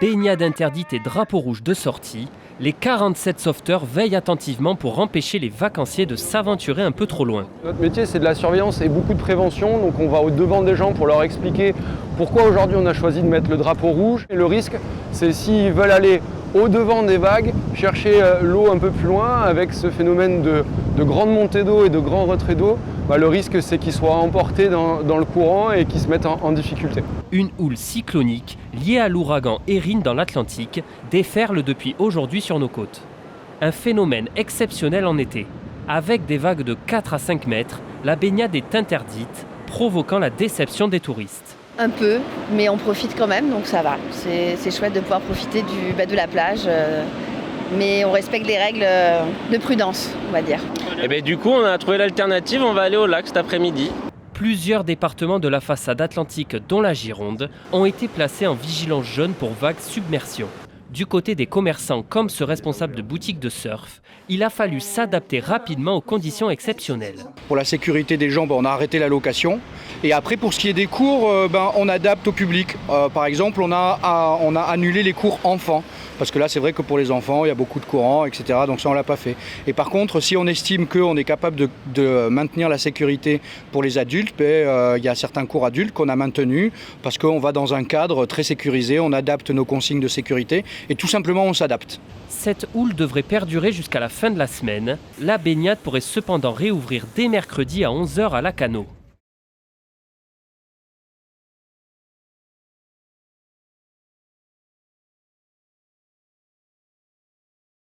Baignade interdite et drapeau rouge de sortie, les 47 sauveteurs veillent attentivement pour empêcher les vacanciers de s'aventurer un peu trop loin. Notre métier, c'est de la surveillance et beaucoup de prévention, donc on va au devant des gens pour leur expliquer pourquoi aujourd'hui on a choisi de mettre le drapeau rouge. Et le risque, c'est s'ils veulent aller au devant des vagues, chercher l'eau un peu plus loin, avec ce phénomène de grande montée d'eau et de grands retraits d'eau, le risque c'est qu'ils soient emportés dans le courant et qu'ils se mettent en difficulté. Une houle cyclonique liée à l'ouragan Erin dans l'Atlantique déferle depuis aujourd'hui sur nos côtes. Un phénomène exceptionnel en été. Avec des vagues de 4 à 5 mètres, la baignade est interdite, provoquant la déception des touristes. Un peu, mais on profite quand même, donc ça va. C'est chouette de pouvoir profiter de la plage, mais on respecte les règles de prudence, on va dire. Et du coup, on a trouvé l'alternative, on va aller au lac cet après-midi. Plusieurs départements de la façade atlantique, dont la Gironde, ont été placés en vigilance jaune pour vague submersion. Du côté des commerçants comme ce responsable de boutique de surf, il a fallu s'adapter rapidement aux conditions exceptionnelles. Pour la sécurité des gens, on a arrêté la location. Et après, pour ce qui est des cours, on adapte au public. Par exemple, on a annulé les cours enfants. Parce que là, c'est vrai que pour les enfants, il y a beaucoup de courants, etc. Donc ça, on ne l'a pas fait. Et par contre, si on estime qu'on est capable de maintenir la sécurité pour les adultes, il y a certains cours adultes qu'on a maintenus parce qu'on va dans un cadre très sécurisé, on adapte nos consignes de sécurité et tout simplement, on s'adapte. Cette houle devrait perdurer jusqu'à la fin de la semaine. La baignade pourrait cependant réouvrir dès mercredi à 11h à Lacanau.